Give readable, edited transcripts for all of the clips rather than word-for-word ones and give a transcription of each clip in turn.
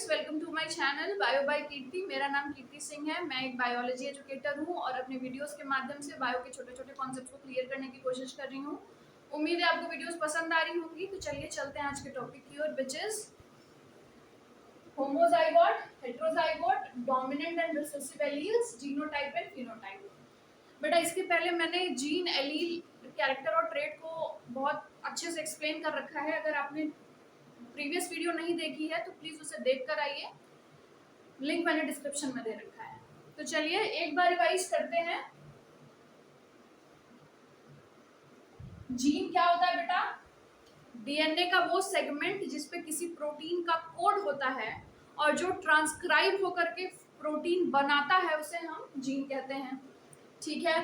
Guys, welcome to my channel bio by Kirti. मेरा नाम कीर्ति सिंह है। मैं एक बायोलॉजी एजुकेटर हूं और अपने वीडियोस के माध्यम से बायो के छोटे छोटे कॉन्सेप्ट्स को क्लियर करने की कोशिश कर रही हूं। उम्मीद है आपको वीडियोस पसंद आ रही होंगी। तो चलिए चलते हैं आज के टॉपिक की ओर, which is homozygote, heterozygote, dominant and recessive alleles, genotype and phenotype. बेटा इसके पहले मैंने जीन, एलील, कैरेक्टर और ट्रेट को बहुत अच्छे से एक्सप्लेन कर रखा है। अगर आपने प्रीवियस वीडियो नहीं देखी है तो प्लीज उसे देख कर आइए, लिंक मैंने डिस्क्रिप्शन में दे रखा है। तो चलिए एक बार रिवाइज करते हैं। जीन क्या होता है बेटा? डीएनए का वो सेगमेंट जिसपे किसी प्रोटीन का कोड होता है और जो ट्रांसक्राइब होकर के प्रोटीन बनाता है उसे हम जीन कहते हैं। ठीक है।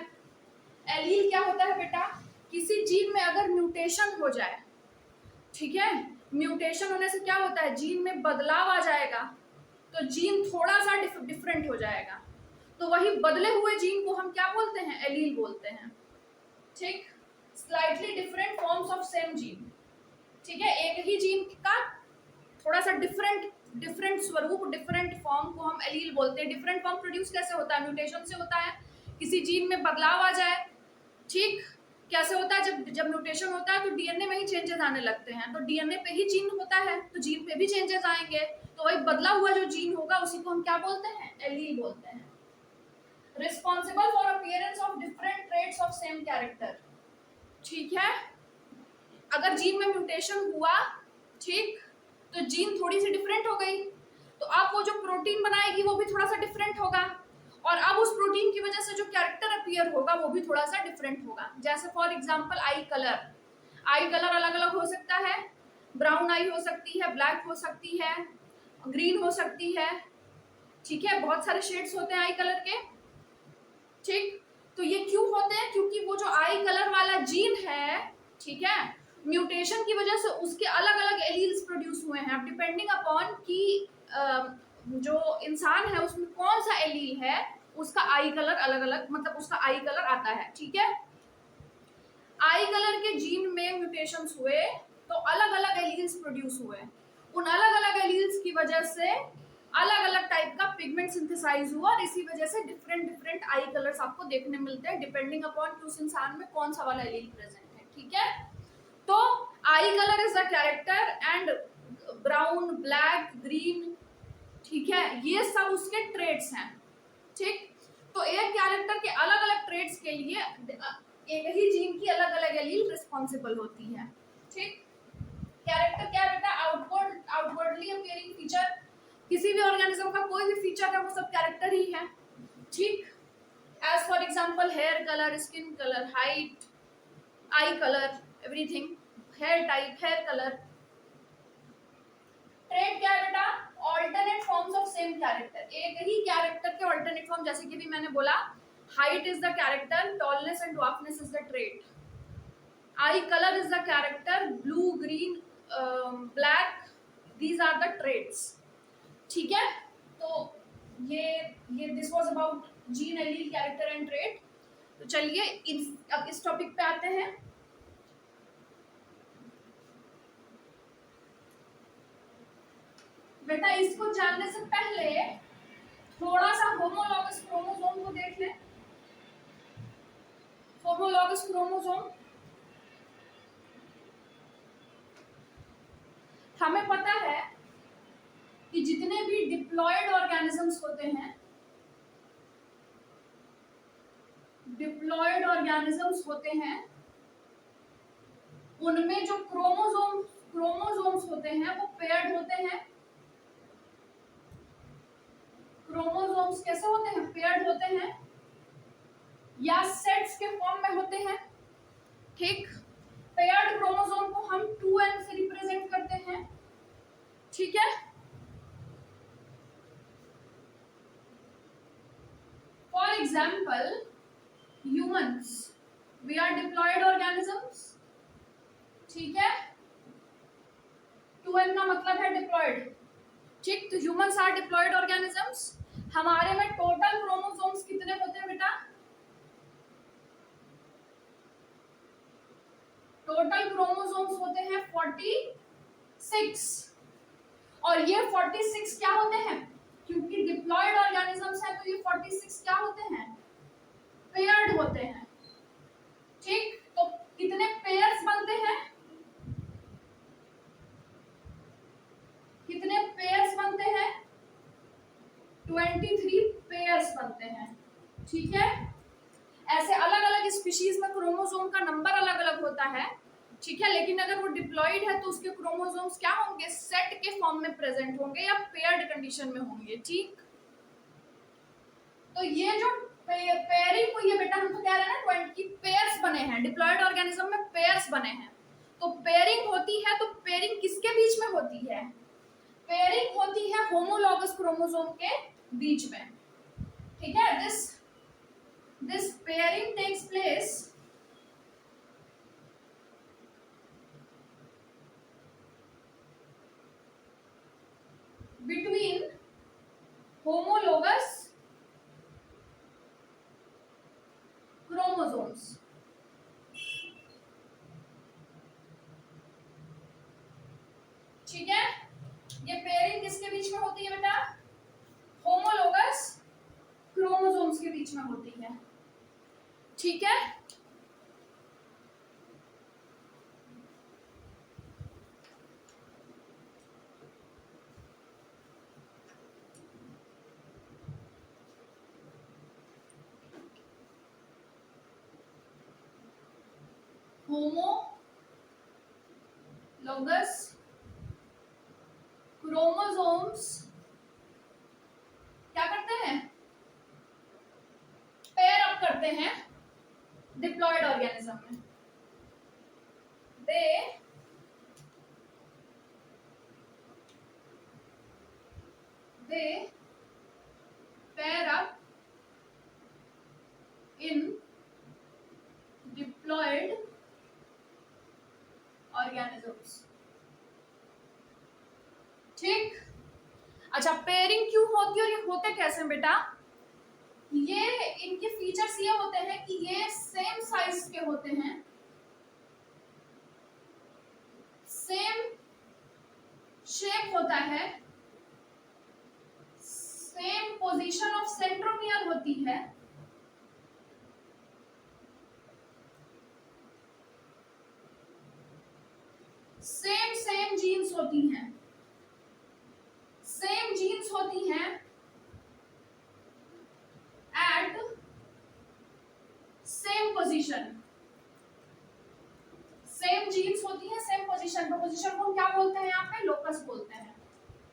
एलील क्या होता है बेटा? किसी जीन में अगर म्यूटेशन हो जाए, ठीक है, म्यूटेशन होने से क्या होता है, जीन में बदलाव आ जाएगा तो जीन थोड़ा सा डिफरेंट हो जाएगा, तो वही बदले हुए जीन को हम क्या बोलते हैं? एलील बोलते हैं। ठीक, slightly different forms of same gene. ठीक है, एक ही जीन का थोड़ा सा डिफरेंट स्वरूप, डिफरेंट फॉर्म को हम एलील बोलते हैं। डिफरेंट फॉर्म प्रोड्यूस कैसे होता है? म्यूटेशन से होता है। किसी जीन में बदलाव आ जाए, ठीक, कैसे होता है? जब म्यूटेशन होता है तो डीएनए में ही चेंजेस आने लगते हैं, तो डीएनए पे ही जीन होता है तो जीन पे भी चेंजेस आएंगे, तो वही बदला हुआ जो जीन होगा उसी को हम क्या बोलते हैं? एलील बोलते हैं। Responsible for appearance of different traits of same character. ठीक है, अगर जीन में म्यूटेशन हुआ, ठीक, तो जीन थोड़ी सी डिफरेंट हो गई, तो अब वो जो प्रोटीन बनाएगी वो भी थोड़ा सा डिफरेंट होगा, और अब उस प्रोटीन की वजह से जो कैरेक्टर अपीयर होगा वो भी थोड़ा सा डिफरेंट होगा। जैसे for example I colour. I colour अलग अलग हो सकता है, ब्राउन आई हो सकती है, ब्लैक हो सकती है, ग्रीन हो सकती है। ठीक है, बहुत सारे शेड्स होते हैं आई कलर के। ठीक, तो ये क्यों होते हैं? क्योंकि वो जो आई कलर वाला जीन है, ठीक है, म्यूटेशन की वजह से उसके अलग अलग एलील्स प्रोड्यूस हुए हैं। अब डिपेंडिंग अपॉन कि जो इंसान है उसमें कौन सा एलील है, उसका आई कलर अलग अलग, मतलब उसका आई कलर आता है। ठीक है, आई कलर के जीन में म्यूटेशंस हुए तो अलग अलग एलील्स प्रोड्यूस हुए। उन अलग अलग एलील्स की वजह से अलग अलग टाइप का पिगमेंट सिंथेसाइज हुआ, और इसी वजह से डिफरेंट आई कलर्स आपको देखने मिलते हैं डिपेंडिंग अपॉन कि उस इंसान में कौन सा वाला एलील प्रेजेंट है। ठीक है, तो आई colour is the character and brown, black, green, ठीक है, ये सब उसके ट्रेट्स हैं। ठीक, तो एक कैरेक्टर के अलग अलग ट्रेट्स के लिए एक ही जीन की अलग अलग एलील रिस्पॉन्सिबल होती है। ठीक, कैरेक्टर क्या बेटा? Outwardly appearing feature. किसी भी ऑर्गेनिज्म का कोई भी फीचर है वो सब कैरेक्टर ही है। ठीक, as for example hair colour, skin colour, height, eye colour, everything, hair type, hair colour. Trait क्या है बेटा? Alternate forms of same character. एक ही कैरेक्टर के ऑल्टरनेट फॉर्म, जैसे कि भी मैंने बोला, height is the character, tallness and dwarfness is the trait, eye colour is the character, blue, green, black, these are the traits. ठीक है, तो ये this was about gene, allele, character and trait. तो चलिए अब इस टॉपिक पे आते हैं। बेटा इसको जानने से पहले थोड़ा सा होमोलॉगस क्रोमोसोम को देख लें। होमोलॉगस क्रोमोसोम, हमें पता है कि जितने भी डिप्लॉयड ऑर्गेनिजम्स होते हैं, डिप्लॉयड ऑर्गेनिजम्स होते हैं, उनमें जो क्रोमोसोम्स होते हैं वो पेयर्ड होते हैं। क्रोमोसोम्स कैसे होते हैं? पेयर्ड होते हैं या सेट्स के फॉर्म में होते हैं। ठीक, पेयर्ड क्रोमोसोम को हम 2n से रिप्रेजेंट करते हैं। ठीक है, for example humans, we are diploid organisms. ठीक है, 2n का मतलब है डिप्लॉयड। ठीक, तो ह्यूमंस आर डिप्लॉयड ऑर्गेनिजम्स। हमारे में टोटल क्रोमोसोम्स कितने होते हैं बेटा? टोटल क्रोमोसोम्स होते हैं 46। और ये 46 क्या होते हैं, क्योंकि डिप्लॉयड ऑर्गेनिजम्स है तो ये 46 क्या होते हैं, पेयर्ड होते हैं। ठीक, तो कितने पेयर्स बनते हैं, कितने पेयर्स बनते हैं, 23 पेयर्स बनते हैं। ठीक है, ऐसे अलग अलग स्पीशीज में क्रोमोसोम का नंबर अलग अलग होता है। ठीक है, लेकिन अगर वो डिप्लॉयड है तो उसके क्रोमोसोम्स क्या होंगे, सेट के फॉर्म में प्रेजेंट होंगे या पेयर्ड कंडीशन में होंगे। ठीक, तो ये जो पेयरिंग हुई है बेटा, हम तो कह रहे हैं ना 20 पेयर्स बने हैं, डिप्लॉयड ऑर्गेनिज्म में पेयर्स बने हैं। तो पेयरिंग होती है, तो पेयरिंग किसके बीच में होती है, पेयरिंग होती है होमोलॉगस क्रोमोसोम के बीच में। ठीक है, this pairing takes place between homologous chromosomes। ठीक है, ये पेयरिंग किसके बीच में होती है बेटा, होमोलोगस क्रोमोसोम्स के बीच में होती है। ठीक है, होमोलोगस क्रोमोसोम्स क्या करते हैं, पेयर अप करते हैं डिप्लॉयड ऑर्गेनिज्म में। दे pair up in diploid organisms। ठीक, अच्छा पेयरिंग क्यों होती है और ये होते कैसे हैं बेटा, ये इनके फीचर्स ये होते हैं कि ये सेम साइज के होते हैं, सेम शेप होता है, सेम पोजीशन ऑफ सेंट्रोमियर होती है, सेम जीन्स होती हैं, सेम जीन्स होती हैं at same position, same genes होती है सेम पोजीशन पे, पोजीशन को क्या बोलते हैं यहाँ पे, लोकस बोलते हैं।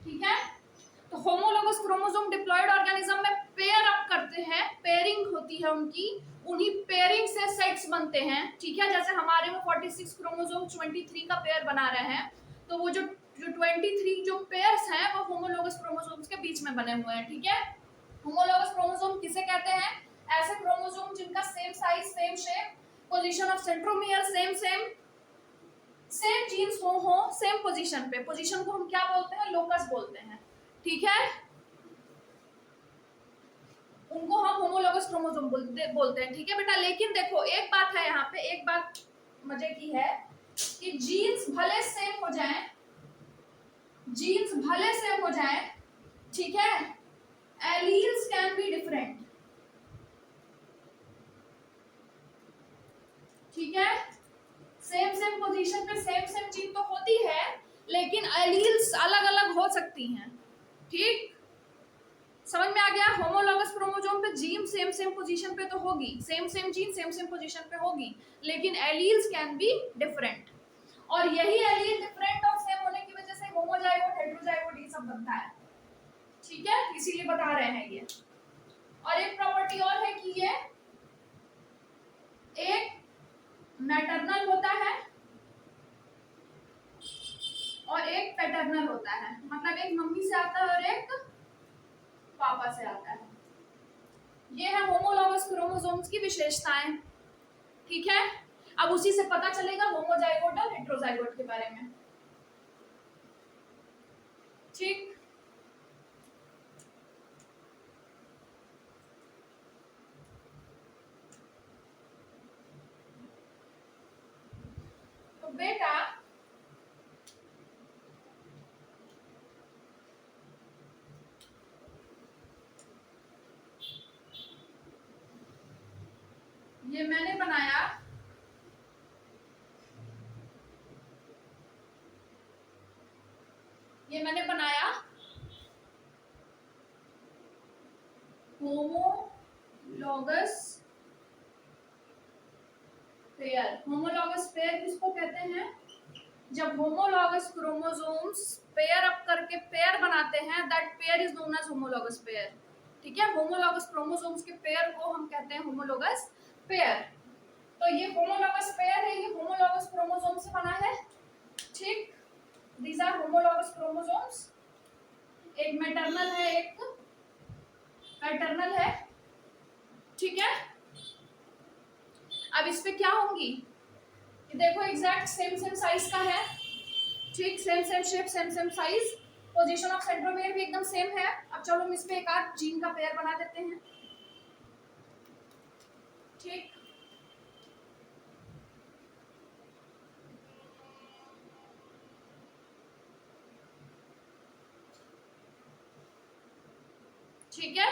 ठीक है, तो होमोलोगस क्रोमोसोम डिप्लॉयड ऑर्गेनिज्म में पेयर अप करते हैं, पेयरिंग होती है उनकी, उन्हीं पेयरिंग से सेट्स बनते हैं। ठीक है, जैसे हमारे में 46 क्रोमोसोम 23 का पेयर बना रहे हैं, तो वो जो 23 जो पेयर्स हैं वो होमोलोगस क्रोमोसोम्स के बीच में बने हुए हैं। ठीक है, होमोलोगस क्रोमोसोम किसे कहते हैं, ऐसे क्रोमोसोम जिनका same size, same shape, position of centromere same genes हो सेम पोजीशन पे, पोजीशन को हम क्या बोलते हैं, लोकस बोलते हैं। ठीक है, उनको हम होमोलोगस क्रोमोसोम बोलते हैं। ठीक है बेटा, लेकिन देखो एक बात है यहाँ पे, एक बात मजे की है कि जीन्स भले सेम हो जाएं, जीन्स भले सेम हो जाएं, ठीक है, एलील्स कैन बी डिफरेंट। ठीक है, सेम पोजीशन पे सेम जीन तो होती है, लेकिन एलील्स अलग अलग हो सकती हैं। ठीक, समझ में आ गया, होमोलॉगस क्रोमोसोम पे जीन सेम पोजीशन पे तो होगी, सेम जीन सेम पोजीशन पे होगी, लेकिन एलील्स कैन बी डिफरेंट, और यही एलील डिफरेंट और सेम होने की वजह से होमोजाइगोट, हेटेरोजाइगोट ये सब बनता है। ठीक है, इसीलिए बता रहे हैं ये। और एक प्रॉपर्टी और है कि ये एक मैटरनल होता है और एक पैटर्नल होता है, मतलब एक मम्मी से आता है और एक पापा से आता है। ये है होमोलॉगस क्रोमोसोम्स की विशेषताएं। ठीक है, अब उसी से पता चलेगा होमोजाइगोट और हेटेरोजाइगोट के बारे में। ठीक, तो बेटा ये मैंने बनाया होमोलॉगस पेयर। होमोलॉगस पेयर किसको कहते हैं? जब होमोलॉगस क्रोमोसोम्स पेयर अप करके पेयर बनाते हैं, that pair is known as homologous pair. ठीक है, होमोलॉगस क्रोमोसोम्स के पेयर को हम कहते हैं होमोलॉगस पेयर। तो ये होमोलॉगस पेयर है, ये होमोलॉगस क्रोमोसोम से बना है। ठीक, दीज आर होमोलॉगस क्रोमोसोम्स। एक मैटरनल है, एक पैटर्नल है। ठीक है, अब इस पे क्या होंगी, देखो एग्जैक्ट सेम सेम साइज का है। ठीक, same same shape, same same size, position of centromere भी एकदम सेम है। अब चलो हम इस पे एक आध जीन का पेयर बना देते हैं। ठीक, ठीक है,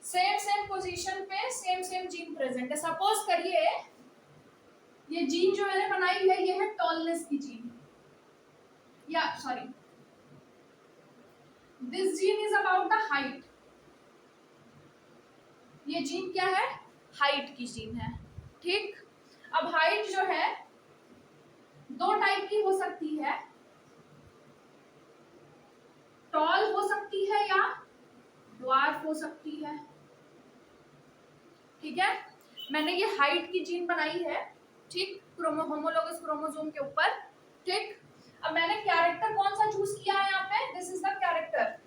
सेम सेम पोजीशन पे सेम सेम जीन प्रेजेंट है। सपोज करिए ये जीन जो मैंने बनाई है ये है टॉलनेस की जीन, या sorry this gene is about the height. ये जीन क्या है? हाइट की जीन है। ठीक, अब हाइट जो है दो टाइप की हो सकती है, टॉल हो सकती है या ड्वार्फ हो सकती है। ठीक है, मैंने ये हाइट की जीन बनाई है। ठीक, होमोलॉगस क्रोमोसोम के ऊपर। ठीक, अब मैंने कैरेक्टर कौन सा चूज किया है यहाँ पे? This is the character,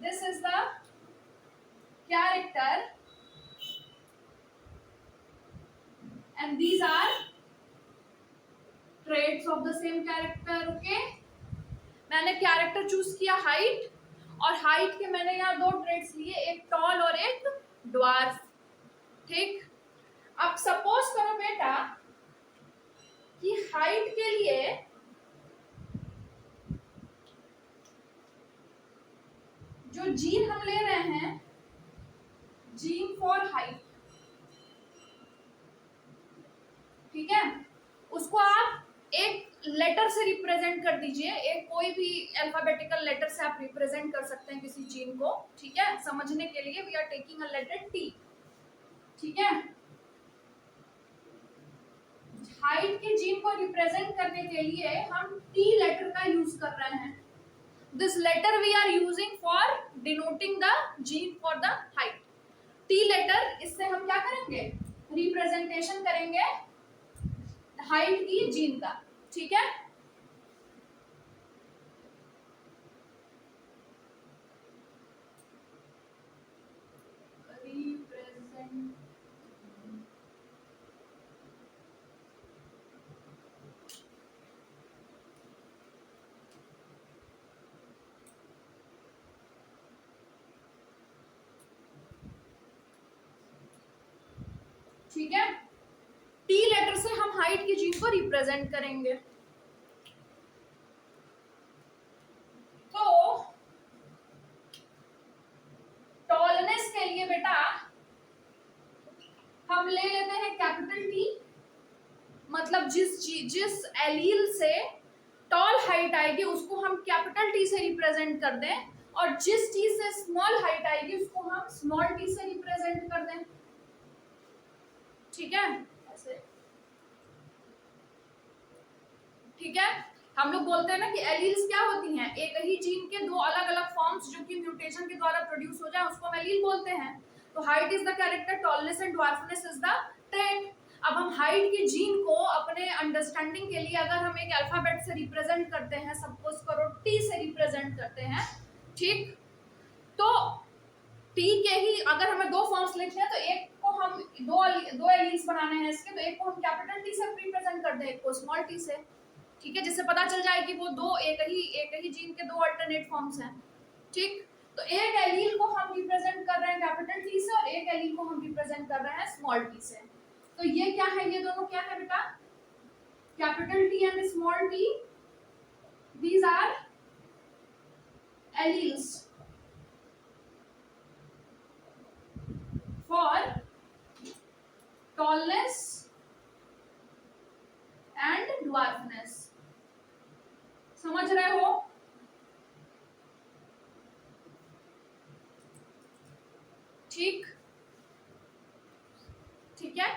this is the character and these are traits of the same character। Okay, मैंने कैरेक्टर चूज किया हाइट, और हाइट के मैंने यहाँ दो ट्रेट्स लिए, एक टॉल और एक ड्वार्फ। ठीक, अब सपोज करो बेटा कि हाइट के लिए जो जीन हम ले रहे हैं, जीन फॉर हाइट, ठीक है, उसको आप एक लेटर से रिप्रेजेंट कर दीजिए। एक कोई भी अल्फाबेटिकल लेटर से आप रिप्रेजेंट कर सकते हैं किसी जीन को। ठीक है, समझने के लिए we are taking a letter T. ठीक है, हाइट के जीन को रिप्रेजेंट करने के लिए हम टी लेटर का यूज कर रहे हैं। This letter we are using for denoting the gene for the height. T letter, इससे हम क्या करेंगे? रिप्रेजेंटेशन करेंगे हाइट की जीन का। ठीक है, रिप्रेजेंट, ठीक है, टी लेटर से हम हाइट की जीन को रिप्रेजेंट करेंगे। तो टॉलनेस के लिए बेटा हम ले लेते हैं कैपिटल टी, मतलब जिस एलील से टॉल हाइट आएगी उसको हम कैपिटल टी से रिप्रेजेंट कर दें, और जिस टी से स्मॉल हाइट आएगी उसको हम स्मॉल टी से रिप्रेजेंट कर दें। ठीक है, ऐसे। ठीक है, हम लोग बोलते हैं ना कि एलील्स क्या होती हैं? एक ही जीन के दो अलग अलग फॉर्म्स जो कि म्यूटेशन के द्वारा प्रोड्यूस हो जाए उसको हम एलील बोलते हैं। तो height is the character, tallness and dwarfness is the trait. अब हम हाइट के जीन को अपने अंडरस्टैंडिंग के लिए अगर हम एक अल्फाबेट से रिप्रेजेंट करते हैं, सपोज करो टी से रिप्रेजेंट करते हैं। ठीक, तो टी के ही अगर हमें दो फॉर्म्स लिखने हैं तो एक को हम दो एलील्स बनाने हैं इसके, तो एक को हम कैपिटल टी से रिप्रेजेंट कर दें, एक को स्मॉल टी से। ठीक है, जिससे पता चल जाए कि वो दो एक ही जीन के दो अल्टरनेट फॉर्म्स हैं। ठीक, तो एक एलील को हम रिप्रेजेंट कर रहे हैं कैपिटल टी से और एक एलील को हम रिप्रेजेंट कर रहे हैं स्मॉल टी से। तो ये क्या है? ये दोनों क्या है बेटा? Capital T and small T, these are alleles. Tallness and dwarfness. समझ रहे हो? ठीक है।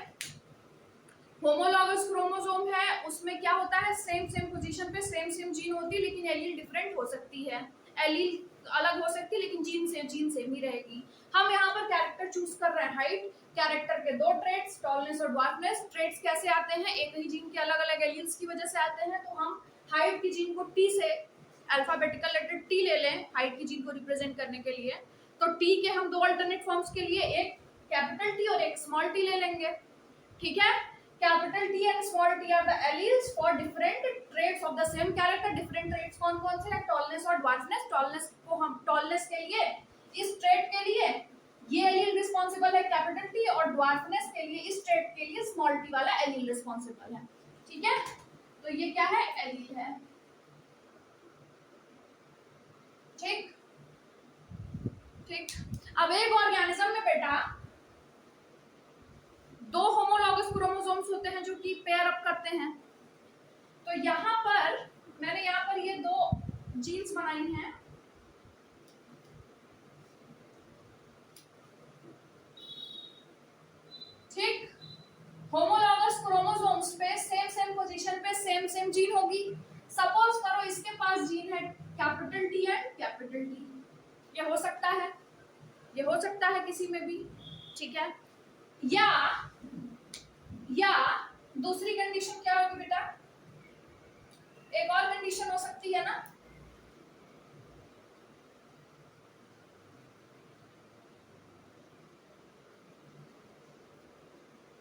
होमोलॉगस क्रोमोसोम है, उसमें क्या होता है, सेम पोजीशन पे सेम जीन होती है, लेकिन एलील डिफरेंट हो सकती है, एलील अलग हो सकती है, लेकिन जीन सेम ही रहेगी। हम यहाँ पर कैरेक्टर चूज कर रहे हैं, हाइट, कैरेक्टर के दो ट्रेट्स, टॉलनेस और ड्वार्फनेस। ट्रेट्स कैसे आते हैं, एक ही जीन के अलग अलग एलील्स की वजह से आते हैं। तो हम हाइट की जीन को टी से, अल्फाबेटिकल लेटर टी ले लें हाइट की जीन को रिप्रेजेंट करने के लिए। तो टी के हम दो अल्टरनेट फॉर्म्स के लिए एक कैपिटल टी और एक स्मॉल टी ले लेंगे। ठीक है, capital T and small T R the alleles for different traits of the same character. Different traits कौन कौन से हैं, टॉलनेस और ड्वार्फनेस। टॉलनेस को हम, टॉलनेस के लिए, इस ट्रेट के लिए ये एलील रिस्पॉन्सिबल है कैपिटल टी, और ड्वार्फनेस के लिए, इस ट्रेट के लिए स्मॉल टी वाला एलील रिस्पॉन्सिबल है। ठीक है, तो ये क्या है, एलील है। ठीक, अब एक ऑर्गेनिज्म में बेटा दो होमोलॉगस क्रोमोसोम्स होते हैं जो कि पेयर अप करते हैं। तो यहाँ पर मैंने यहाँ पर ये दो जीन्स बनाई हैं। ठीक, होमोलॉगस क्रोमोसोम्स पे सेम पोजीशन पे सेम जीन होगी। सपोज करो इसके पास जीन है capital T and capital T, ये हो सकता है, ये हो सकता है किसी में भी। ठीक है, या दूसरी कंडीशन क्या होगी बेटा, एक और कंडीशन हो सकती है ना,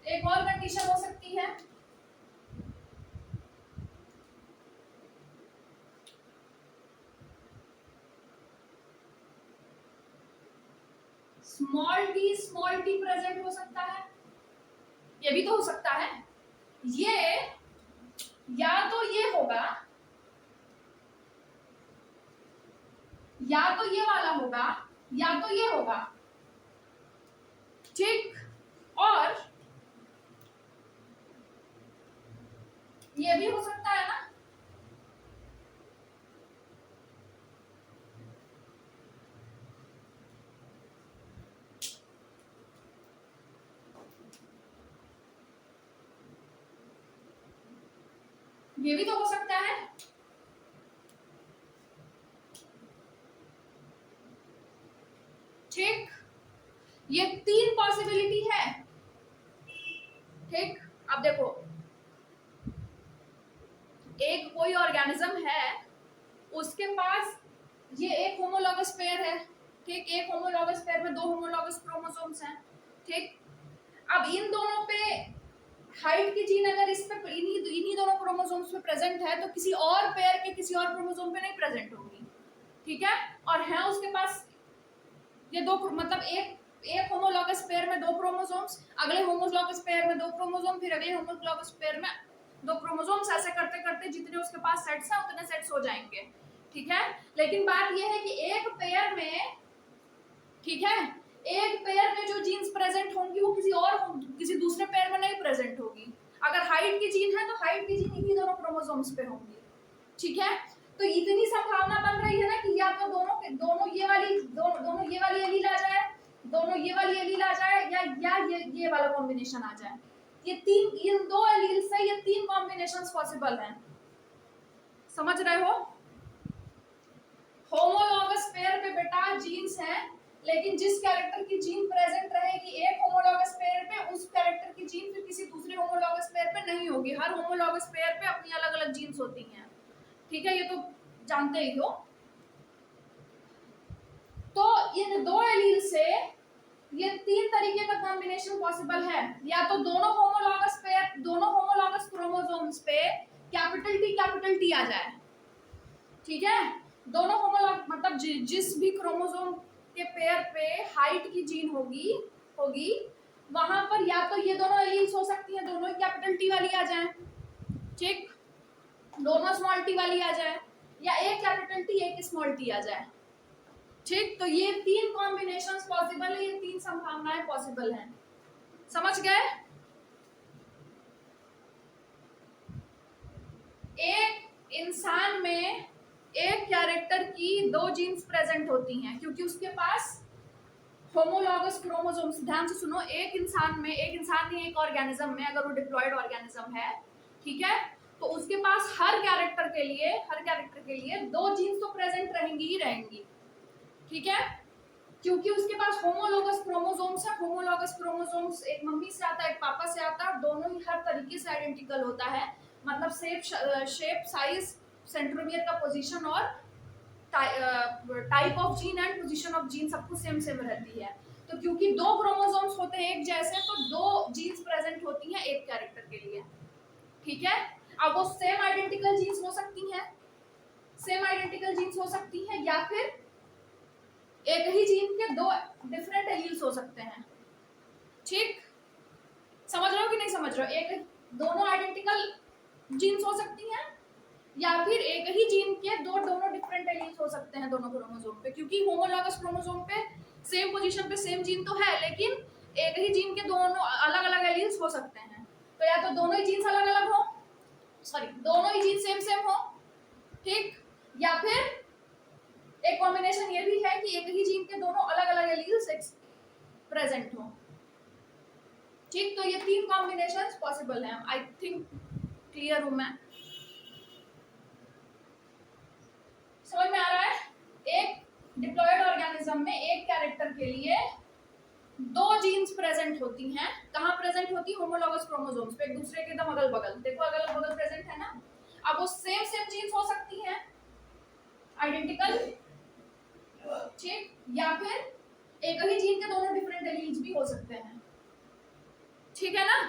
एक और कंडीशन हो सकती है, स्मॉल टी प्रेजेंट हो सकता है, ये भी तो हो सकता है। ये या तो ये होगा, या तो ये वाला होगा, या तो ये होगा। ठीक, और ये भी हो सकता है ना, ये भी तो हो सकता है। ठीक, ये तीन पॉसिबिलिटी है। ठीक, अब देखो, एक कोई ऑर्गेनिज्म है, उसके पास ये एक होमोलॉगस पेयर है। ठीक, एक होमोलॉगस पेयर में दो होमोलॉगस क्रोमोसोम्स हैं। ठीक, अब इन दोनों पे हाइट की जीन अगर इस पे इन्हीं दोनों क्रोमोसोम्स पे प्रेजेंट है, तो किसी और पेयर के किसी और क्रोमोसोम पे नहीं प्रेजेंट होगी। ठीक है, और है उसके पास ये दो, मतलब एक होमोलॉगस पेयर में दो क्रोमोसोम्स, अगले होमोलॉगस पेयर में दो क्रोमोसोम, फिर अगले होमोलॉगस पेयर में दो क्रोमोसोम्स, ऐसे करते करते जितने उसके पास सेट्स हैं उतने सेट्स हो जाएंगे। ठीक है, लेकिन बात यह है कि एक पेयर में, ठीक है, एक पेयर में जो जीन्स प्रेजेंट होंगी वो किसी दूसरे पेयर में नहीं प्रेजेंट होगी। अगर हाइट की जीन है तो हाइट की जीन इन्हीं दोनों क्रोमोसोम्स पे होंगी। ठीक है, तो इतनी संभावना बन रही है ना कि या तो दोनों ये वाली एलील आ जाए, दोनों ये वाली एलील आ जाए, या ये वाला कॉम्बिनेशन आ जाए। इन दो एलील से ये तीन कॉम्बिनेशंस पॉसिबल हैं। समझ रहे हो? होमोलॉगस पेयर पे बेटा जीन्स हैं, लेकिन जिस कैरेक्टर की जीन प्रेजेंट रहेगी एक होमोलॉगस पेयर पे, उस कैरेक्टर की जीन फिर किसी दूसरे होमोलॉगस पेयर पे नहीं होगी। हर होमोलॉगस पेयर पे अपनी अलग अलग जीन्स होती हैं। ठीक है, ये तो जानते ही हो। तो इन दो एलील से ये तीन तरीके का कॉम्बिनेशन पॉसिबल है। या तो दोनों होमोलॉगस क्रोमोसोम्स पे कैपिटल टी आ जाए। ठीक है, दोनों मतलब जिस भी क्रोमोसोम के पेयर पे हाइट की जीन होगी वहां पर या तो ये दोनों एलील्स हो सकती हैं, दोनों कैपिटल टी वाली आ जाए। ठीक, दोनों स्मॉल टी वाली आ जाए, या एक कैपिटल टी एक स्मॉल टी आ जाए। ठीक, तो ये तीन कॉम्बिनेशंस पॉसिबल है, ये तीन संभावनाएं पॉसिबल हैं। समझ गए? एक इंसान में एक कैरेक्टर की 2 जीन्स प्रेजेंट होती हैं क्योंकि उसके पास होमोलॉगस क्रोमोसोम्स, ध्यान से सुनो, एक इंसान नहीं, एक ऑर्गेनिज्म में अगर वो डिप्लॉयड ऑर्गेनिज्म है, ठीक है, तो उसके पास हर कैरेक्टर के लिए 2 जीन्स तो प्रेजेंट रहेंगी ही रहेंगी, ठीक है, क्योंकि उसके पास होमोलॉगस क्रोमोसोम्स है। होमोलॉगस क्रोमोसोम्स एक मम्मी से आता है, एक पापा से आता है, दोनों ही हर तरीके से आइडेंटिकल होता है, मतलब शेप, साइज, सेंट्रोमियर का पोजीशन और type of gene and position of gene सब कुछ सेम सेम रहती है। तो क्योंकि 2 क्रोमोसोम्स होते हैं एक जैसे, तो 2 जीन्स प्रेजेंट होती हैं एक कैरेक्टर के लिए, ठीक है। अब वो सेम आइडेंटिकल जीन्स हो सकती हैं, या फिर एक ही जीन के 2 डिफरेंट एलील्स हो सकते हैं, ठीक, समझ रहे हो कि नहीं समझ रहे हो? एक दोनों आइडेंटिकल जीन्स हो सकती हैं या फिर एक ही जीन के दोनों डिफरेंट एलील्स हो सकते हैं दोनों क्रोमोसोम पे, क्योंकि होमोलॉगस क्रोमोसोम पे सेम पोजीशन पे सेम जीन तो है, लेकिन एक ही जीन के दोनों अलग अलग एलील्स हो सकते हैं। तो या तो दोनों ही जीन्स अलग अलग हो, दोनों ही जीन सेम सेम हो, ठीक, या फिर एक कॉम्बिनेशन ये भी है कि एक ही जीन के दोनों अलग अलग एलील्स प्रेजेंट हो, ठीक। तो ये 3 कॉम्बिनेशंस पॉसिबल हैं। आई थिंक क्लियर हूं मैं, समझ में आ रहा है? एक डिप्लॉयड ऑर्गेनिज्म में एक कैरेक्टर के लिए 2 जीन्स प्रेजेंट होती हैं। कहाँ प्रेजेंट होती है? होमोलॉगस क्रोमोसोम्स पे, एक दूसरे के एकदम अगल बगल, देखो अगल बगल प्रेजेंट है ना। अब वो सेम जीन्स हो सकती हैं आइडेंटिकल, ठीक, या फिर एक ही जीन के दोनों डिफरेंट एलील्स भी हो सकते हैं, ठीक है ना।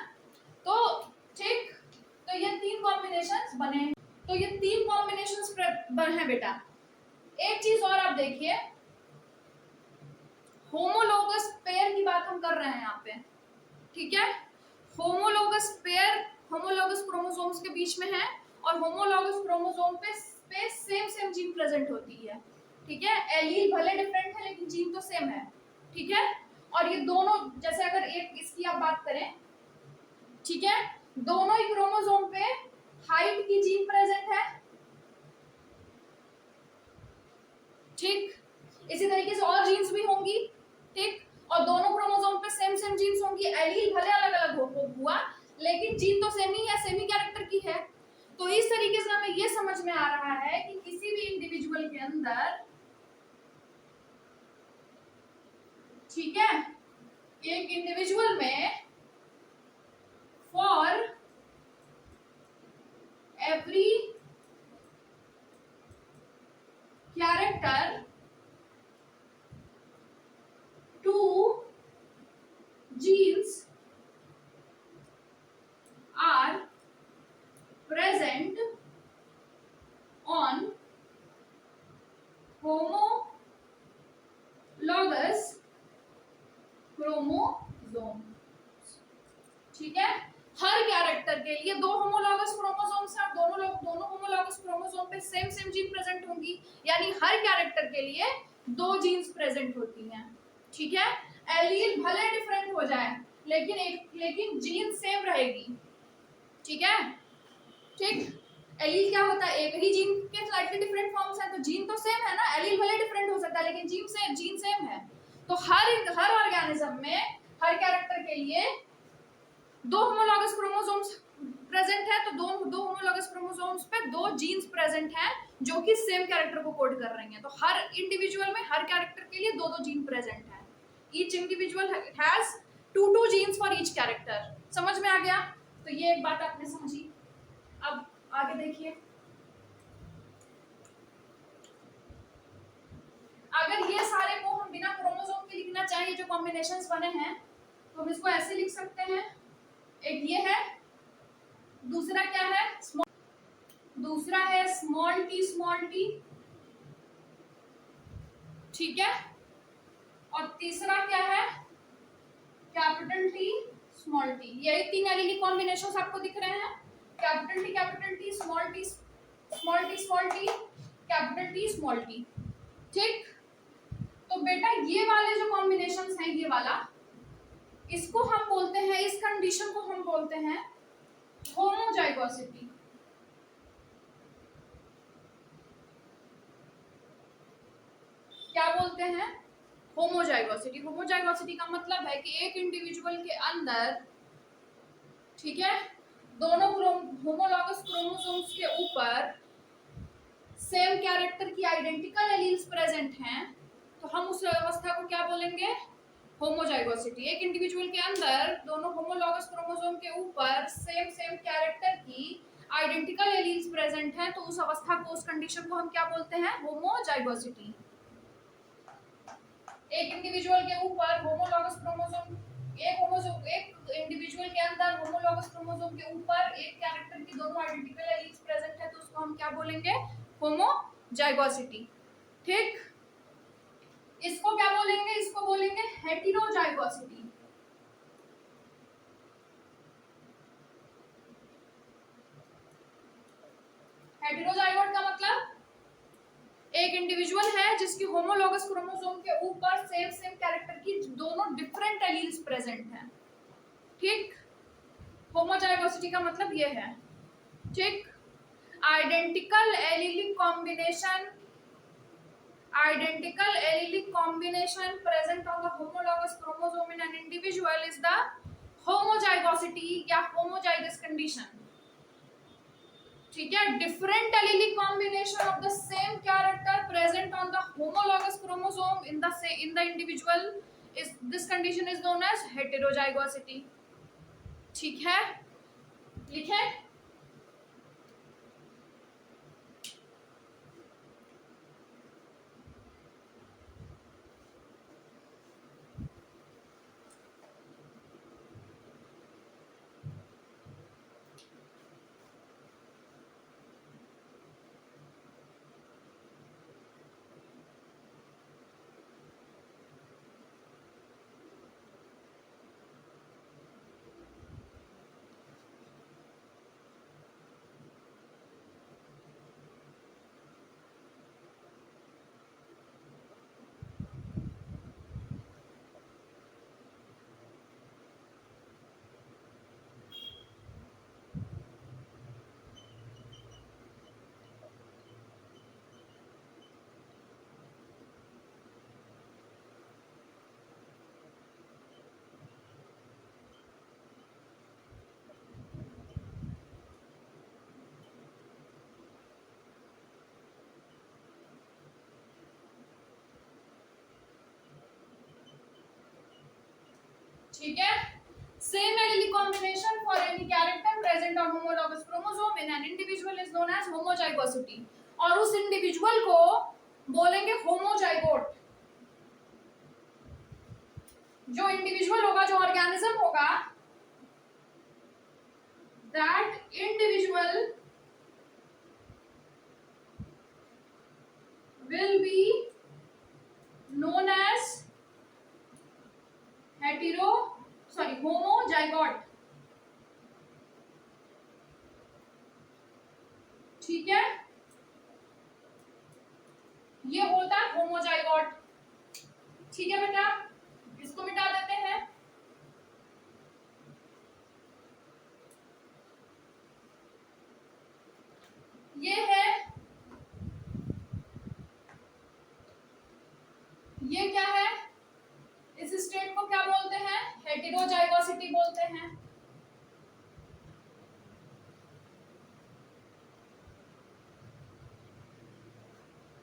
तो ठीक, तो ये 3 कॉम्बिनेशंस बने, तो ये 3 कॉम्बिनेशंस हैं बेटा। एक चीज और आप देखिए, होमोलॉगस पेयर की बात हम कर रहे हैं यहाँ पे, ठीक है। होमोलॉगस पेयर होमोलॉगस क्रोमोसोम्स के बीच में है और होमोलॉगस क्रोमोसोम पे सेम जीन प्रेजेंट होती है, ठीक है। एलील भले डिफरेंट है लेकिन जीन तो सेम है, ठीक है। और ये दोनों, जैसे अगर एक इसकी आप बात करें, ठीक है, दोनों ही क्रोमोसोम पे हाइट की जीन प्रेजेंट है, ठीक। इसी तरीके से और जीन्स भी होंगी, ठीक, और दोनों क्रोमोसोम पे सेम जीन्स होंगी। एलील भले अलग अलग हुआ लेकिन जीन तो सेम ही है, सेम ही कैरेक्टर की है। तो इस तरीके से हमें ये समझ में आ रहा है कि किसी भी इंडिविजुअल के अंदर, ठीक है, एक इंडिविजुअल में for every character 2 genes are present on homologous chromosome, ठीक है। हर कैरेक्टर के लिए 2 होमोलॉगस क्रोमोसोम्स हैं, दोनों होमोलॉगस क्रोमोसोम पे सेम जीन प्रेजेंट होंगी, यानी हर कैरेक्टर के लिए 2 जीन्स प्रेजेंट होती हैं, ठीक है। एलील भले डिफरेंट हो जाए लेकिन जीन सेम रहेगी, ठीक है, ठीक। एलील क्या होता है? एक ही जीन के स्लाइटली डिफरेंट फॉर्म्स हैं, तो जीन तो सेम है ना। एलील भले डिफरेंट हो सकता है लेकिन जीन सेम है। तो हर ऑर्गेनिज्म में हर कैरेक्टर के लिए 2 होमोलॉगस क्रोमोसोम्स प्रेजेंट है, तो दो होमोलॉगस क्रोमोसोम्स पे 2 जीन्स प्रेजेंट हैं जो कि सेम कैरेक्टर को कोड कर रही हैं। तो हर इंडिविजुअल में हर कैरेक्टर के लिए 2 जीन प्रेजेंट है। Each individual has 2 genes for each character. समझ में आ गया? तो ये एक बात आपने समझी। अब आगे देखिए, अगर ये सारे को हम बिना क्रोमोसोम के लिखना चाहिए जो कॉम्बिनेशंस बने हैं, तो हम इसको ऐसे लिख सकते हैं। एक ये है, दूसरा क्या है? दूसरा है स्मॉल टी, ठीक है, और तीसरा क्या है? Capital T, small T. यही 3 एलीलिक कॉम्बिनेशंस आपको दिख रहे हैं, capital T, small T, capital T, small T, ठीक। तो बेटा ये वाले जो कॉम्बिनेशंस हैं, ये वाला, इसको हम बोलते हैं, इस कंडीशन को हम बोलते हैं होमोजाइगोसिटी, बोलते हैं? होमोजाइगोसिटी। होमोजाइगोसिटी का मतलब है कि एक इंडिविजुअल के अंदर, ठीक है, दोनों होमोलॉगस क्रोमोसोम्स के ऊपर सेम कैरेक्टर की आइडेंटिकल एलील्स प्रेजेंट हैं, तो हम उस अवस्था को क्या बोलेंगे? होमोजाइगोसिटी। एक इंडिविजुअल के अंदर दोनों होमोलॉगस क्रोमोसोम के ऊपर सेम कैरेक्टर की आइडेंटिकल एलील्स प्रेजेंट हैं, तो उस अवस्था को, उस कंडीशन को हम क्या बोलते हैं? होमोजाइगोसिटी। एक इंडिविजुअल के ऊपर होमोलॉगस क्रोमोसोम, एक इंडिविजुअल के अंदर होमोलॉगस क्रोमोसोम के ऊपर एक कैरेक्टर की दोनों आइडेंटिकल एलील्स प्रेजेंट है, तो उसको हम क्या बोलेंगे? होमोजाइगोसिटी। ठीक, इसको क्या बोलेंगे? इसको बोलेंगे हेटेरोजाइगोसिटी। हेटेरोजाइगोट का मतलब एक इंडिविजुअल है जिसकी होमोलॉगस क्रोमोसोम के ऊपर सेम कैरेक्टर की दोनों डिफरेंट एलील्स प्रेजेंट हैं। ठीक, होमोजाइगोसिटी का मतलब ये है। ठीक, identical allelic combination present on the homologous chromosome in an individual is the homozygosity या होमोजाइगस कंडीशन। ठीक है, different allelic combination of the same character present on the homologous chromosome in the individual is, this condition is known as heterozygosity. ठीक है, लिखें। ठीक है, same allelic combination for any character present on homologous chromosome in an individual is known as homozygosity. और उस individual को बोलेंगे homozygote. जो इंडिविजुअल होगा, जो ऑर्गेनिज्म होगा, that individual will be known as homozygote। ठीक है, ये होता है होमोजाइगोट। ठीक है बेटा, इसको मिटा देते हैं। ये है, ये क्या है? इस स्टेट को क्या बोलते हैं? हेटेरोजाइगोसिटी बोलते हैं।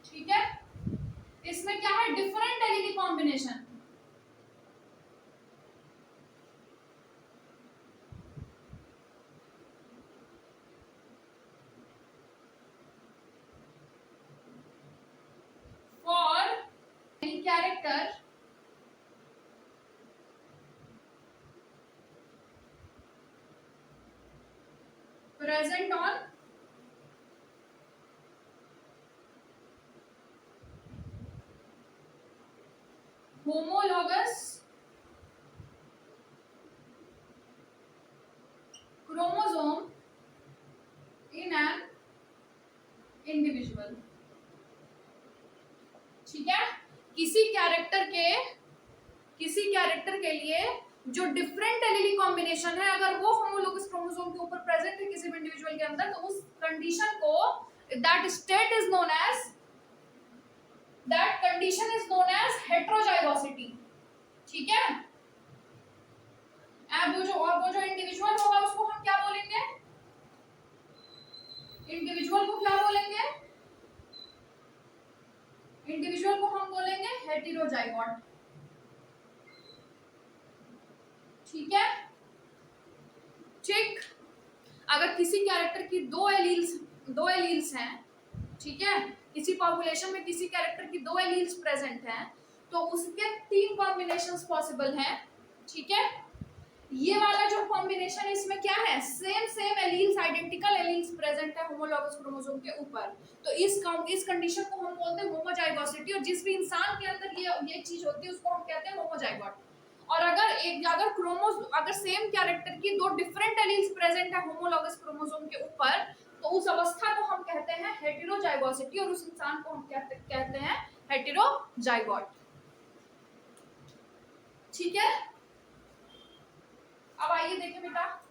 ठीक है, इसमें क्या है? Different allelic combination. For any character present on homologous chromosome in an individual। ठीक है, किसी कैरेक्टर के लिए जो डिफरेंट एलीलिक कॉम्बिनेशन है, अगर वो होमोलोगस क्रोमोसोम के ऊपर प्रेजेंट है किसी भी इंडिविजुअल के अंदर, तो उस कंडीशन को, that state is known as, that condition is known as heterozygosity, ठीक है। वो जो इंडिविजुअल होगा उसको हम क्या बोलेंगे, इंडिविजुअल को क्या बोलेंगे, इंडिविजुअल को हम बोलेंगे हेटेरोजाइगोट, ठीक है। ठीक, अगर किसी कैरेक्टर की दो एलील्स हैं, ठीक है, किसी पॉपुलेशन में किसी कैरेक्टर की दो एलील्स प्रेजेंट हैं, तो उसके 3 कॉम्बिनेशंस पॉसिबल हैं, ठीक है। ये वाला जो कॉम्बिनेशन है इसमें क्या है, same alleles, identical alleles present है होमोलॉगस क्रोमोसोम के ऊपर, तो इस कंडीशन को हम बोलते हैं होमोजाइगोसिटी, और जिस भी इंसान के अंदर ये चीज होती है उसको हम कहते हैं होमोजाइगोट। और अगर सेम कैरेक्टर की दो डिफरेंट एलील्स प्रेजेंट है होमोलॉगस क्रोमोसोम के ऊपर, तो उस अवस्था को हम कहते हैं हेटेरोजाइगोसिटी, और उस इंसान को हम कहते हैं हेटेरोजाइगोट, ठीक है। अब आइए देखें बेटा,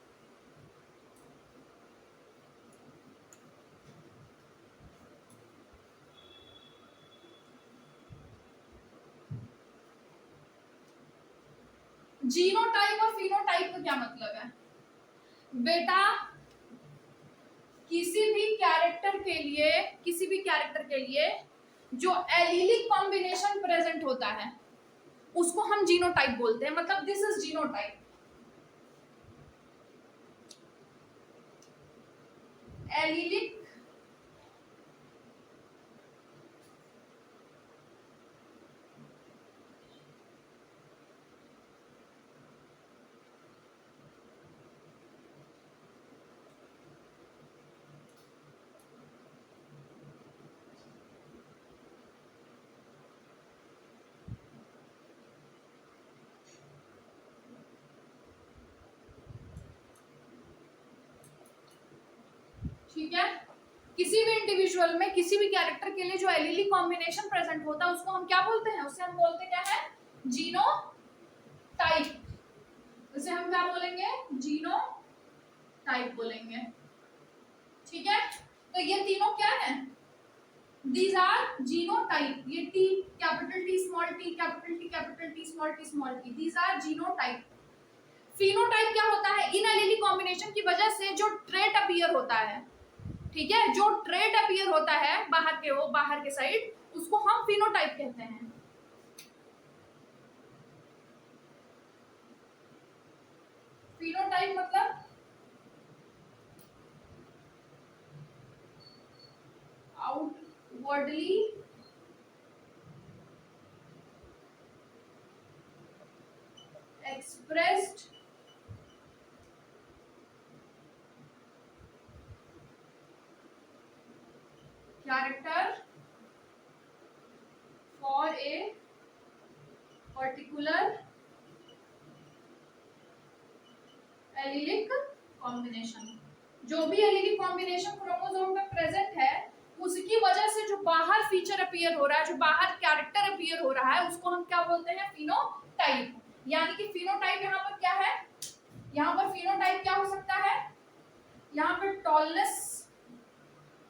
जीनोटाइप और फिनोटाइप का क्या मतलब है बेटा। किसी भी कैरेक्टर के लिए जो एलीलिक कॉम्बिनेशन प्रेजेंट होता है उसको हम जीनोटाइप बोलते हैं, मतलब दिस इज जीनोटाइप। एलीलिक ठीक है, किसी भी इंडिविजुअल में किसी भी कैरेक्टर के लिए जो एलीलिक कॉम्बिनेशन प्रेजेंट होता है उसको हम क्या बोलते हैं, उसे हम बोलते क्या है, जीनोटाइप। उसे हम क्या बोलेंगे, जीनोटाइप बोलेंगे, ठीक है। तो ये तीनों क्या है, दीज आर जीनोटाइप, ये T capital T small T capital T capital T small T, these are genotype. Phenotype क्या होता है, इन एलीलिक कॉम्बिनेशन की वजह से जो ट्रेट अपीयर होता है, ठीक है, जो ट्रेट अपीयर होता है बाहर के साइड, उसको हम फिनोटाइप कहते हैं। फिनोटाइप मतलब outwardly expressed character for a particular allylic combination. जो भी एलिलिक कॉम्बिनेशन क्रोमोसोम में प्रेजेंट है उसकी वजह से जो बाहर फीचर अपीयर हो रहा है, जो बाहर कैरेक्टर अपीयर हो रहा है, उसको हम क्या बोलते हैं, फिनोटाइप। यानी कि फिनोटाइप यहाँ पर क्या है, यहाँ पर फिनोटाइप क्या हो सकता है, यहाँ पर टॉलनेस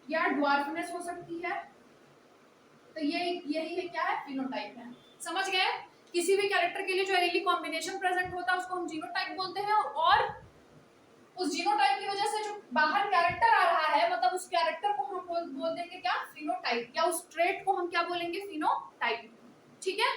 या ड्वार्फनेस हो सकती है, तो यही है क्या है, फिनोटाइप है। समझ गए, किसी भी कैरेक्टर के लिए जो एलीलिक कॉम्बिनेशन प्रेजेंट होता है उसको हम जीनोटाइप बोलते हैं, और उस जीनोटाइप की वजह से जो बाहर कैरेक्टर आ रहा है, मतलब उस कैरेक्टर को हम बोल देंगे क्या, फिनोटाइप, या उस ट्रेट को हम क्या बोलेंगे, फिनोटाइप, ठीक है।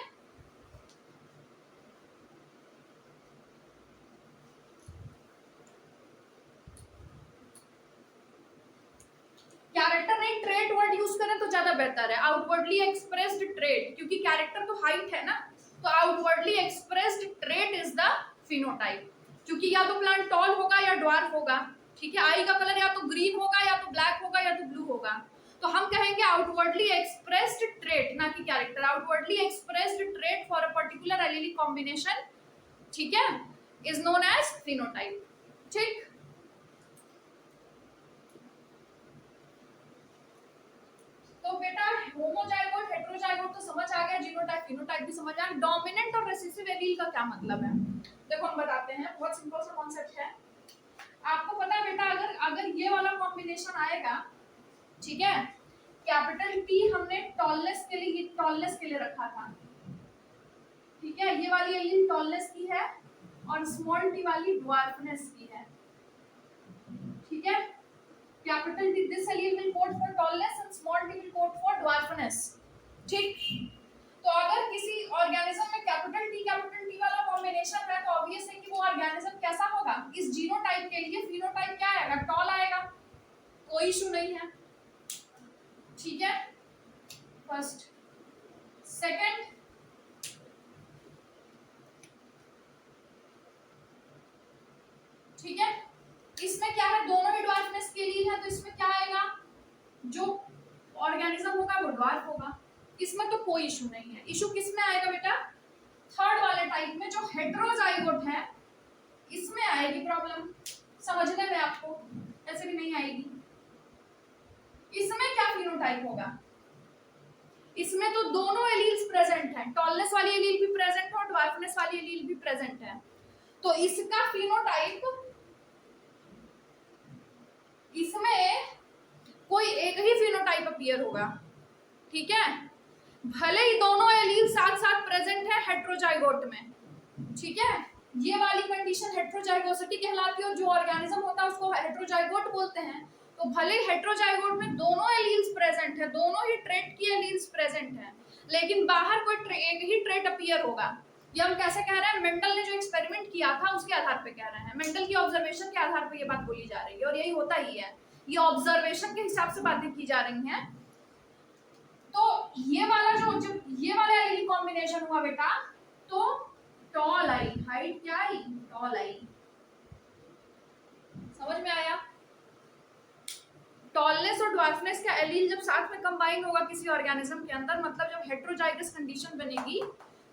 कैरेक्टर नहीं, ट्रेट वर्ड यूज करें तो ज्यादा बेहतर है, आउटवर्डली एक्सप्रेस्ड ट्रेट, क्योंकि कैरेक्टर तो हाइट है ना, तो outwardly expressed trait is the phenotype, क्योंकि या तो प्लांट टॉल होगा या ड्वार्फ होगा, ठीक है, आई का कलर या तो ग्रीन होगा या तो ब्लैक होगा या तो ब्लू होगा, तो हम कहेंगे आउटवर्डली एक्सप्रेस्ड ट्रेट, ना कि character, outwardly expressed trait for a particular allelic combination, ठीक है, इज नोन एज फिनोटाइप, ठीक। तो बेटा होमोजाइगोट हेटेरोजाइगोट तो समझ आ गया, जीनोटाइप फिनोटाइप भी समझ आ गया। डोमिनेंट और रिसेसिव एलील का क्या मतलब है, देखो हम बताते हैं, बहुत सिंपल सा कॉन्सेप्ट है। आपको पता है बेटा, अगर ये वाला कॉम्बिनेशन आएगा, ठीक है, कैपिटल टी हमने टॉलनेस के लिए रखा था, ठीक है। ये वाली एलील टॉलनेस की है और स्मॉल टी वाली ड्वार्फनेस की है, ठीक है। Capital T this allele will code for tallness and small T will code for dwarfness, ठीक। तो अगर किसी ऑर्गेनिज्म में कैपिटल टी वाला कॉम्बिनेशन है तो ऑब्वियस है कि वो ऑर्गेनिज्म कैसा होगा, इस जीनोटाइप के लिए फिनोटाइप क्या आएगा, टॉल आएगा, कोई इशू नहीं है, ठीक है। फर्स्ट, सेकंड, ठीक है। इसमें क्या है, दोनों ही ड्वार्फनेस के लिए है तो इसमें क्या आएगा, जो ऑर्गेनिज्म होगा वो ड्वार्फ होगा, इसमें तो कोई इशू नहीं है। इशू किस में आएगा बेटा, थर्ड वाले टाइप में जो हेटेरोजाइगोट है इसमें आएगी प्रॉब्लम, समझने में आपको, ऐसे भी नहीं आएगी। इसमें क्या फिनोटाइप होगा, इसमें तो दोनों एलील्स प्रेजेंट हैं, टॉलनेस वाली एलील भी प्रेजेंट है और ड्वार्फनेस वाली एलील भी प्रेजेंट है, तो इसका फिनोटाइप, इसमें कोई एक ही फिनोटाइप अपीयर होगा, ठीक है। भले ही दोनों एलील साथ साथ प्रेजेंट है हेटेरोजाइगोट में, ठीक है। ये वाली कंडीशन हेटेरोजाइगोसिटी कहलाती है और जो ऑर्गेनिज्म होता है उसको हेटेरोजाइगोट बोलते हैं। तो भले ही हेटेरोजाइगोट में दोनों एलील्स प्रेजेंट है, दोनों ही ट्रेट की एलील्स प्रेजेंट है, लेकिन बाहर कोई एक ही ट्रेट अपीयर होगा। ये हम कैसे कह रहे हैं, मेंडल ने जो एक्सपेरिमेंट किया था उसके आधार पे कह रहे हैं, मेंडल की ऑब्जर्वेशन के आधार पे ये बात बोली जा रही है और यही होता ही है, ये ऑब्जर्वेशन के हिसाब से बातें की जा रही हैं। तो ये वाला जो ये वाला एलील कॉम्बिनेशन हुआ बेटा, तो टॉल आई, हाइट क्या आई, टॉल आई, समझ में आया। टॉलनेस और ड्वार्फनेस का एलील जब साथ में कंबाइन होगा किसी ऑर्गेनिज्म के अंदर, मतलब जब हेटेरोजाइगस कंडीशन बनेगी,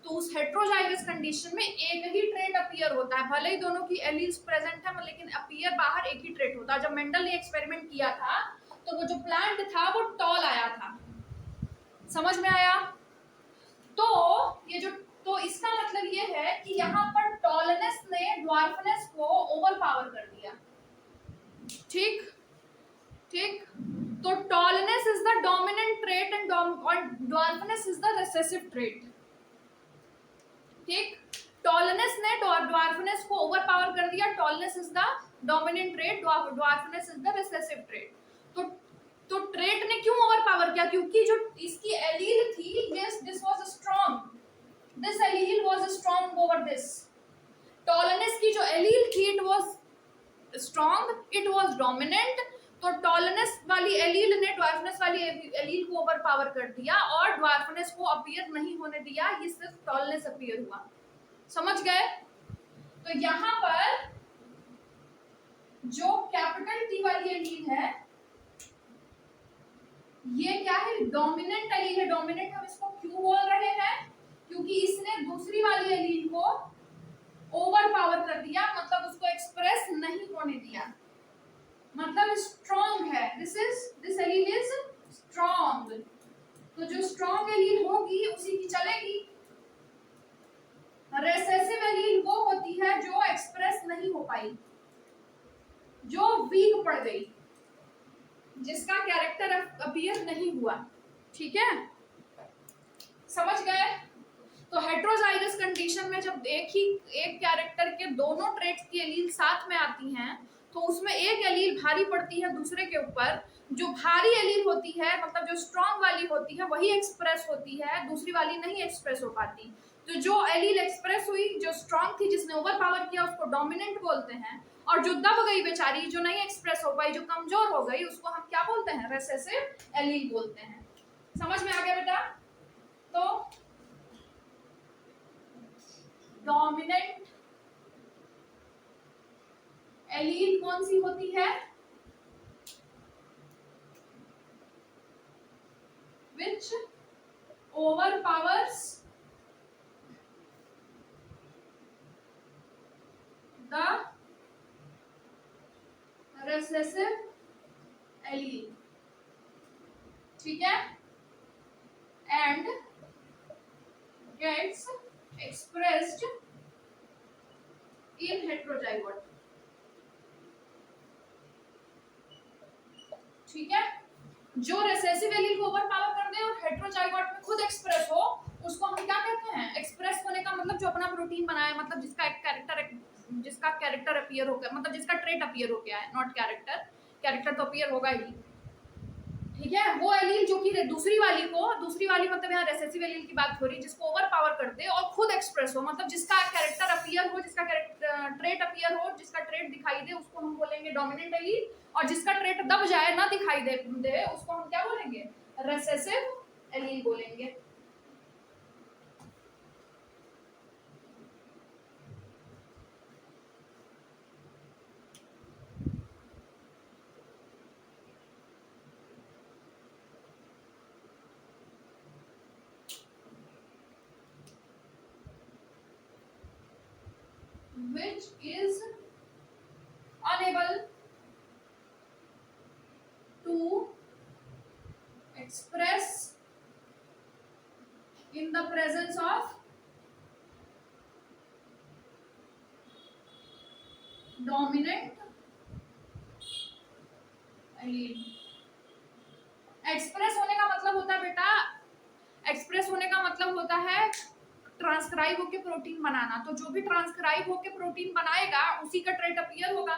तो उस हेटेरोजाइगस कंडीशन में एक ही ट्रेट अपीयर होता है, भले ही दोनों की एलील्स प्रेजेंट है लेकिन अपीयर बाहर एक ही ट्रेट होता है। जब मेंडल ने एक्सपेरिमेंट किया था तो वो जो प्लांट था वो टॉल आया था, समझ में आया। तो ये जो, तो इसका मतलब ये है कि यहाँ पर टॉलनेस ने ड्वार्फनेस को ओवरपावर कर दिया, ठीक ठीक। तो tallness is the dominant trait and dwarfness is the recessive trait, ठीक। टॉलनेस ने ड्वार्फनेस को ओवरपावर कर दिया, tallness is the dominant trait, dwarfness is the recessive trait. तो ट्रेट ने क्यों ओवरपावर किया, क्योंकि जो इसकी एलील थी, this was strong, this allele was strong over this. Tallness की जो एलील थी it was strong, it was dominant, तो टॉलनेस वाली एलील ने ड्वार्फनेस वाली एलील को ओवरपावर कर दिया और ड्वार्फनेस को अपीयर नहीं होने दिया, ये सिर्फ टॉलनेस अपीयर हुआ, समझ गए। तो यहाँ पर जो कैपिटल टी वाली एलील है ये क्या है, डोमिनेंट एलील है। डोमिनेंट हम इसको क्यों बोल रहे हैं, क्योंकि इसने दूसरी वाली एलील को ओवरपावर कर दिया, मतलब उसको एक्सप्रेस नहीं होने दिया, मतलब स्ट्रॉन्ग है, दिस एलील इज स्ट्रॉन्ग। तो जो स्ट्रॉन्ग एलील होगी उसी की चलेगी। रिसेसिव एलील वो होती है जो एक्सप्रेस नहीं हो पाई, जो वीक पड़ गई, जिसका कैरेक्टर अपीयर नहीं हुआ, ठीक है, समझ गए। तो हेटेरोजाइगस कंडीशन में जब एक कैरेक्टर के दोनों ट्रेट्स की एलील साथ में आती हैं तो उसमें एक एलील भारी पड़ती है दूसरे के ऊपर, जो भारी एलील होती है मतलब जो स्ट्रॉन्ग वाली होती है वही एक्सप्रेस होती है, दूसरी वाली नहीं एक्सप्रेस हो पाती। तो जो एलील एक्सप्रेस हुई, जो स्ट्रॉन्ग थी, जिसने ओवर पावर किया, उसको डोमिनेंट बोलते हैं, और जो दब गई बेचारी, जो नहीं एक्सप्रेस हो पाई, जो कमजोर हो गई, उसको हम क्या बोलते हैं, रिसेसिव एलील बोलते हैं। समझ में आ गया बेटा। तो डोमिनेंट एलील कौन सी होती है, which overpowers the recessive allele, ठीक है, and gets expressed in heterozygote, ठीक है। जो रिसेसिव एलील को ओवर पावर कर दे और हेटेरोजाइगोट में खुद एक्सप्रेस हो, उसको हम क्या कहते हैं? एक्सप्रेस होने का मतलब जो अपना प्रोटीन बनाए, मतलब जिसका एक कैरेक्टर अपीयर हो गया, मतलब जिसका ट्रेट अपीयर हो गया है, नॉट कैरेक्टर तो अपीयर होगा ही, ठीक है। वो एलील जो कि दूसरी वाली मतलब यहाँ रिसेसिव एलील की बात हो रही है, जिसको ओवर पावर कर दे और खुद एक्सप्रेस हो, मतलब जिसका कैरेक्टर अपीयर हो, जिसका ट्रेट अपीयर हो, जिसका ट्रेट दिखाई दे, उसको हम बोलेंगे डोमिनेंट एलील। और जिसका ट्रेट दब जाए, ना दिखाई दे उसको हम क्या बोलेंगे? रिसेसिव एलील बोलेंगे। which is unable to express in the presence of dominant allele। Express होने का मतलब होता है बेटा, एक्सप्रेस होने का मतलब होता है ट्रांसक्राइब होके प्रोटीन बनाना। तो जो भी ट्रांसक्राइब होके प्रोटीन बनाएगा उसी का ट्रेट अपीयर होगा।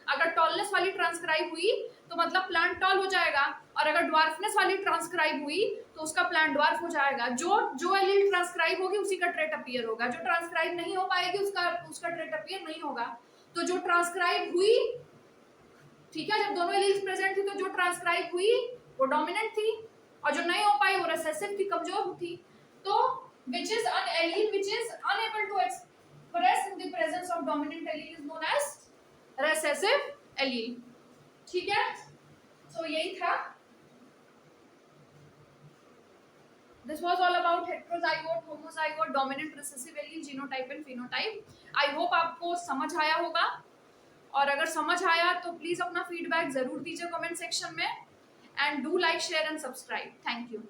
अगर टॉलनेस वाली ट्रांसक्राइब हुई तो मतलब प्लांट टॉल हो जाएगा, और अगर ड्वार्फनेस वाली ट्रांसक्राइब हुई तो उसका प्लांट ड्वार्फ हो जाएगा। जो एलील ट्रांसक्राइब होगी उसी का ट्रेट अपीयर होगा, जो ट्रांसक्राइब नहीं हो पाएगी उसका ट्रेट अपीयर नहीं होगा। तो जो ट्रांसक्राइब हुई, ठीक है, जब दोनों एलील्स प्रेजेंट थी तो जो ट्रांसक्राइब हुई वो डोमिनेंट थी, और जो नहीं हो पाई वो रिसेसिव थी, कमजोर थी। तो which is an allele which is unable to express in the presence of dominant allele is known as recessive allele। ठीक है, so यही था। This was all about heterozygote, homozygote, dominant, recessive allele, genotype and phenotype। I hope आपको समझ आया होगा, और अगर समझ आया तो प्लीज अपना फीडबैक जरूर दीजिए कमेंट सेक्शन में, and do like, share and subscribe. Thank you.